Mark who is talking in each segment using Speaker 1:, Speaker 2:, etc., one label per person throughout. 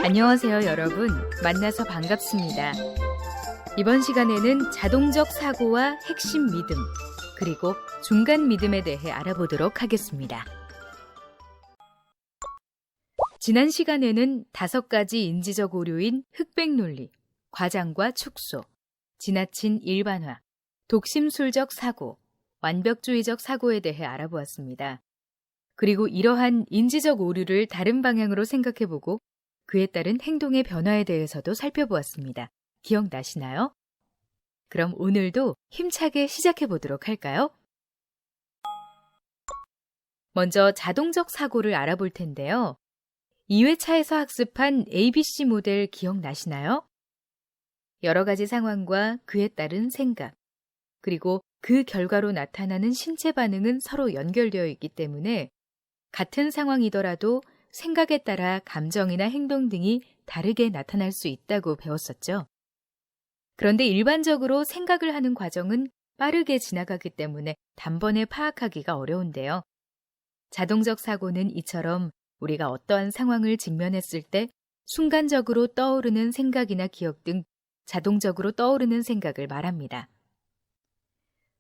Speaker 1: 안녕하세요, 여러분. 만나서 반갑습니다. 이번 시간에는 자동적 사고와 핵심 믿음, 그리고 중간 믿음에 대해 알아보도록 하겠습니다. 지난 시간에는 5가지 인지적 오류인 흑백 논리, 과장과 축소, 지나친 일반화, 독심술적 사고, 완벽주의적 사고에 대해 알아보았습니다. 그리고 이러한 인지적 오류를 다른 방향으로 생각해보고 그에 따른 행동의 변화에 대해서도 살펴보았습니다. 기억나시나요? 그럼 오늘도 힘차게 시작해보도록 할까요? 먼저 자동적 사고를 알아볼 텐데요. 2회차에서 학습한 ABC 모델 기억나시나요? 여러 가지 상황과 그에 따른 생각, 그리고 그 결과로 나타나는 신체 반응은 서로 연결되어 있기 때문에 같은 상황이더라도 생각에 따라 감정이나 행동 등이 다르게 나타날 수 있다고 배웠었죠. 그런데 일반적으로 생각을 하는 과정은 빠르게 지나가기 때문에 단번에 파악하기가 어려운데요. 자동적 사고는 이처럼 우리가 어떠한 상황을 직면했을 때 순간적으로 떠오르는 생각이나 기억 등 자동적으로 떠오르는 생각을 말합니다.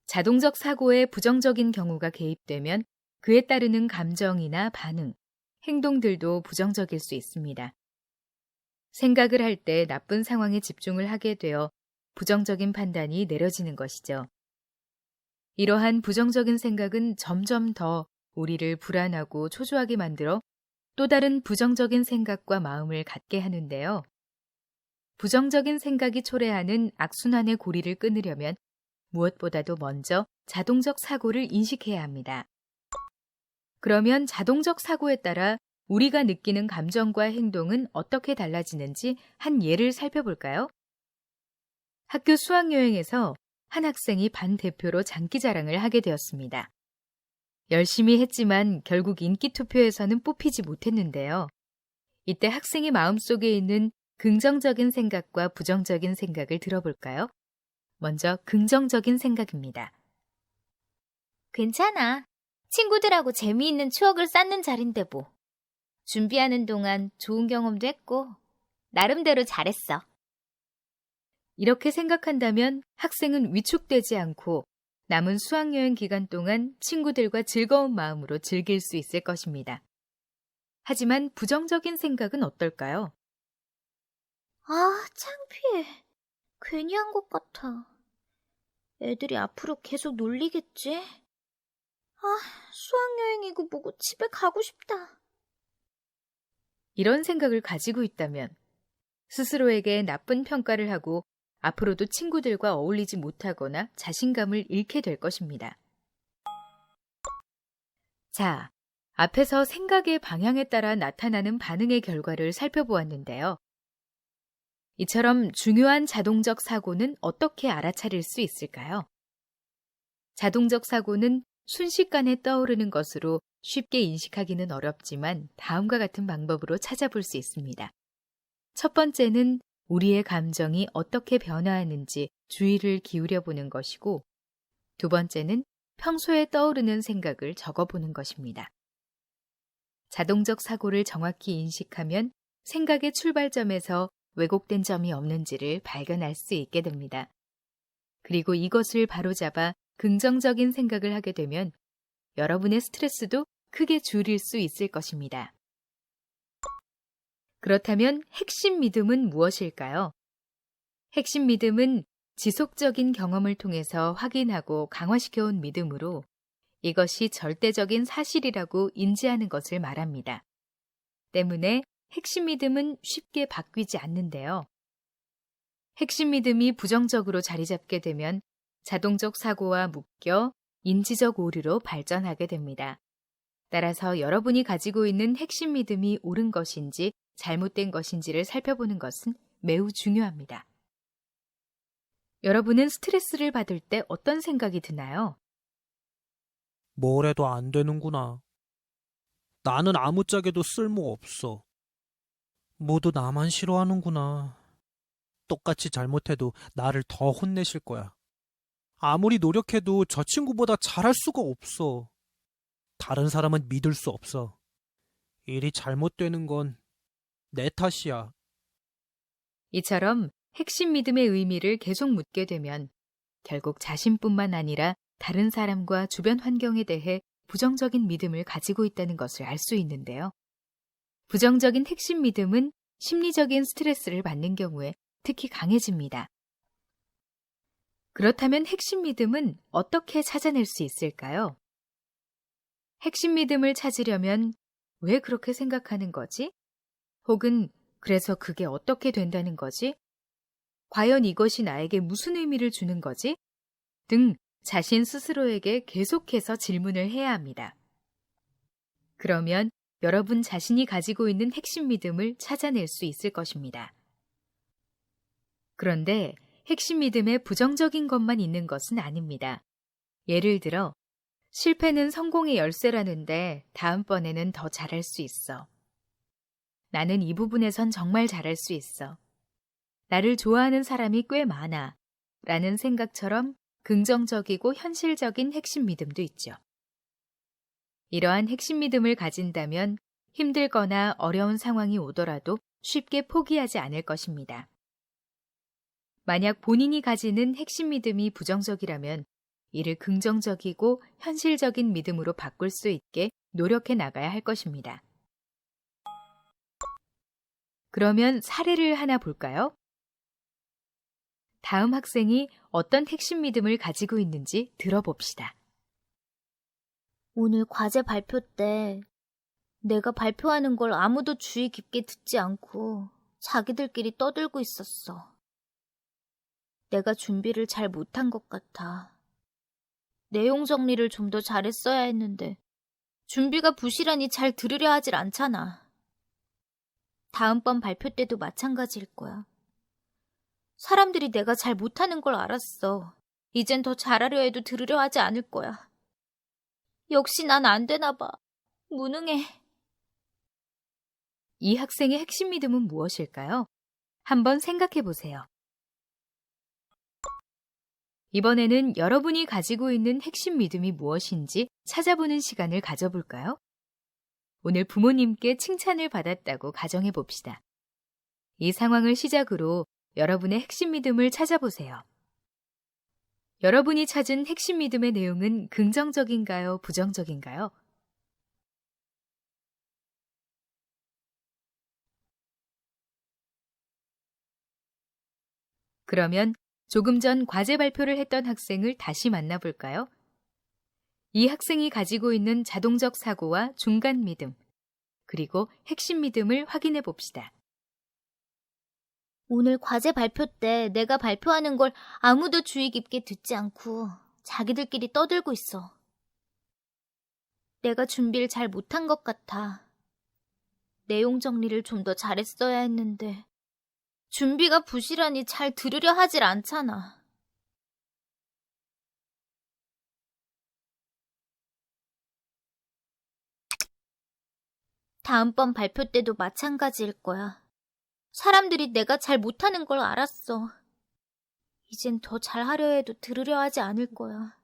Speaker 1: 자동적 사고에 부정적인 경우가 개입되면 그에 따르는 감정이나 반응, 행동들도 부정적일 수 있습니다. 생각을 할 때 나쁜 상황에 집중을 하게 되어 부정적인 판단이 내려지는 것이죠. 이러한 부정적인 생각은 점점 더 우리를 불안하고 초조하게 만들어 또 다른 부정적인 생각과 마음을 갖게 하는데요. 부정적인 생각이 초래하는 악순환의 고리를 끊으려면 무엇보다도 먼저 자동적 사고를 인식해야 합니다. 그러면 자동적 사고에 따라 우리가 느끼는 감정과 행동은 어떻게 달라지는지 한 예를 살펴볼까요? 학교 수학여행에서 한 학생이 반 대표로 장기자랑을 하게 되었습니다. 열심히 했지만 결국 인기 투표에서는 뽑히지 못했는데요. 이때 학생의 마음속에 있는 긍정적인 생각과 부정적인 생각을 들어볼까요? 먼저 긍정적인 생각입니다.
Speaker 2: 괜찮아. 친구들하고 재미있는 추억을 쌓는 자리인데 뭐. 준비하는 동안 좋은 경험도 했고 나름대로 잘했어.
Speaker 1: 이렇게 생각한다면 학생은 위축되지 않고 남은 수학여행 기간 동안 친구들과 즐거운 마음으로 즐길 수 있을 것입니다. 하지만 부정적인 생각은 어떨까요?
Speaker 2: 아, 창피해. 괜히 한 것 같아. 애들이 앞으로 계속 놀리겠지? 수학여행이고 뭐고 집에 가고 싶다.
Speaker 1: 이런 생각을 가지고 있다면 스스로에게 나쁜 평가를 하고 앞으로도 친구들과 어울리지 못하거나 자신감을 잃게 될 것입니다. 자, 앞에서 생각의 방향에 따라 나타나는 반응의 결과를 살펴보았는데요. 이처럼 중요한 자동적 사고는 어떻게 알아차릴 수 있을까요? 자동적 사고는 순식간에 떠오르는 것으로 쉽게 인식하기는 어렵지만 다음과 같은 방법으로 찾아볼 수 있습니다. 첫 번째는 우리의 감정이 어떻게 변화하는지 주의를 기울여 보는 것이고, 두 번째는 평소에 떠오르는 생각을 적어보는 것입니다. 자동적 사고를 정확히 인식하면 생각의 출발점에서 왜곡된 점이 없는지를 발견할 수 있게 됩니다. 그리고 이것을 바로잡아 긍정적인 생각을 하게 되면 여러분의 스트레스도 크게 줄일 수 있을 것입니다. 그렇다면 핵심 믿음은 무엇일까요? 핵심 믿음은 지속적인 경험을 통해서 확인하고 강화시켜온 믿음으로 이것이 절대적인 사실이라고 인지하는 것을 말합니다. 때문에 핵심 믿음은 쉽게 바뀌지 않는데요. 핵심 믿음이 부정적으로 자리 잡게 되면 자동적 사고와 묶여 인지적 오류로 발전하게 됩니다. 따라서 여러분이 가지고 있는 핵심 믿음이 옳은 것인지 잘못된 것인지를 살펴보는 것은 매우 중요합니다. 여러분은 스트레스를 받을 때 어떤 생각이 드나요?
Speaker 3: 뭘 해도 안 되는구나. 나는 아무짝에도 쓸모없어. 모두 나만 싫어하는구나. 똑같이 잘못해도 나를 더 혼내실 거야. 아무리 노력해도 저 친구보다 잘할 수가 없어. 다른 사람은 믿을 수 없어. 일이 잘못되는 건 내 탓이야.
Speaker 1: 이처럼 핵심 믿음의 의미를 계속 묻게 되면 결국 자신뿐만 아니라 다른 사람과 주변 환경에 대해 부정적인 믿음을 가지고 있다는 것을 알 수 있는데요. 부정적인 핵심 믿음은 심리적인 스트레스를 받는 경우에 특히 강해집니다. 그렇다면 핵심 믿음은 어떻게 찾아낼 수 있을까요? 핵심 믿음을 찾으려면 왜 그렇게 생각하는 거지? 혹은 그래서 그게 어떻게 된다는 거지? 과연 이것이 나에게 무슨 의미를 주는 거지? 등 자신 스스로에게 계속해서 질문을 해야 합니다. 그러면 여러분 자신이 가지고 있는 핵심 믿음을 찾아낼 수 있을 것입니다. 그런데 핵심 믿음에 부정적인 것만 있는 것은 아닙니다. 예를 들어, 실패는 성공의 열쇠라는데 다음번에는 더 잘할 수 있어. 나는 이 부분에선 정말 잘할 수 있어. 나를 좋아하는 사람이 꽤 많아. 라는 생각처럼 긍정적이고 현실적인 핵심 믿음도 있죠. 이러한 핵심 믿음을 가진다면 힘들거나 어려운 상황이 오더라도 쉽게 포기하지 않을 것입니다. 만약 본인이 가지는 핵심 믿음이 부정적이라면 이를 긍정적이고 현실적인 믿음으로 바꿀 수 있게 노력해 나가야 할 것입니다. 그러면 사례를 하나 볼까요? 다음 학생이 어떤 핵심 믿음을 가지고 있는지 들어봅시다.
Speaker 2: 오늘 과제 발표 때 내가 발표하는 걸 아무도 주의 깊게 듣지 않고 자기들끼리 떠들고 있었어. 내가 준비를 잘 못한 것 같아. 내용 정리를 좀 더 잘했어야 했는데 준비가 부실하니 잘 들으려 하질 않잖아. 다음번 발표 때도 마찬가지일 거야. 사람들이 내가 잘 못하는 걸 알았어. 이젠 더 잘하려 해도 들으려 하지 않을 거야. 역시 난 안 되나 봐. 무능해.
Speaker 1: 이 학생의 핵심 믿음은 무엇일까요? 한번 생각해 보세요. 이번에는 여러분이 가지고 있는 핵심 믿음이 무엇인지 찾아보는 시간을 가져볼까요? 오늘 부모님께 칭찬을 받았다고 가정해 봅시다. 이 상황을 시작으로 여러분의 핵심 믿음을 찾아보세요. 여러분이 찾은 핵심 믿음의 내용은 긍정적인가요? 부정적인가요? 그러면 조금 전 과제 발표를 했던 학생을 다시 만나볼까요? 이 학생이 가지고 있는 자동적 사고와 중간 믿음, 그리고 핵심 믿음을 확인해 봅시다.
Speaker 2: 오늘 과제 발표 때 내가 발표하는 걸 아무도 주의 깊게 듣지 않고 자기들끼리 떠들고 있어. 내가 준비를 잘 못한 것 같아. 내용 정리를 좀 더 잘했어야 했는데 준비가 부실하니 잘 들으려 하질 않잖아. 다음번 발표 때도 마찬가지일 거야. 사람들이 내가 잘 못하는 걸 알았어. 이젠 더 잘하려 해도 들으려 하지 않을 거야.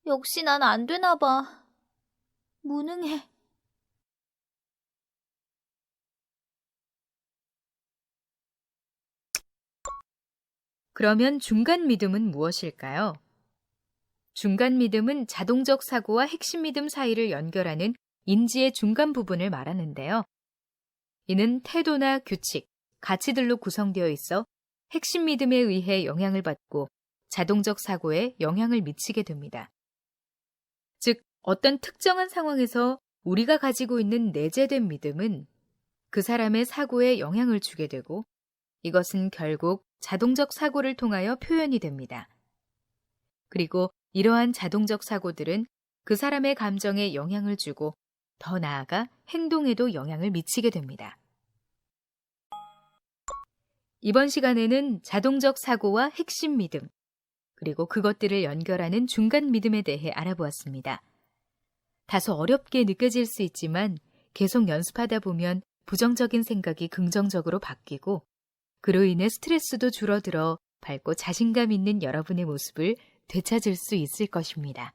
Speaker 2: 역시 난 안 되나 봐. 무능해.
Speaker 1: 그러면 중간 믿음은 무엇일까요? 중간 믿음은 자동적 사고와 핵심 믿음 사이를 연결하는 인지의 중간 부분을 말하는데요. 이는 태도나 규칙, 가치들로 구성되어 있어 핵심 믿음에 의해 영향을 받고 자동적 사고에 영향을 미치게 됩니다. 즉, 어떤 특정한 상황에서 우리가 가지고 있는 내재된 믿음은 그 사람의 사고에 영향을 주게 되고 이것은 결국 자동적 사고를 통하여 표현이 됩니다. 그리고 이러한 자동적 사고들은 그 사람의 감정에 영향을 주고 더 나아가 행동에도 영향을 미치게 됩니다. 이번 시간에는 자동적 사고와 핵심 믿음, 그리고 그것들을 연결하는 중간 믿음에 대해 알아보았습니다. 다소 어렵게 느껴질 수 있지만 계속 연습하다 보면 부정적인 생각이 긍정적으로 바뀌고 그로 인해 스트레스도 줄어들어 밝고 자신감 있는 여러분의 모습을 되찾을 수 있을 것입니다.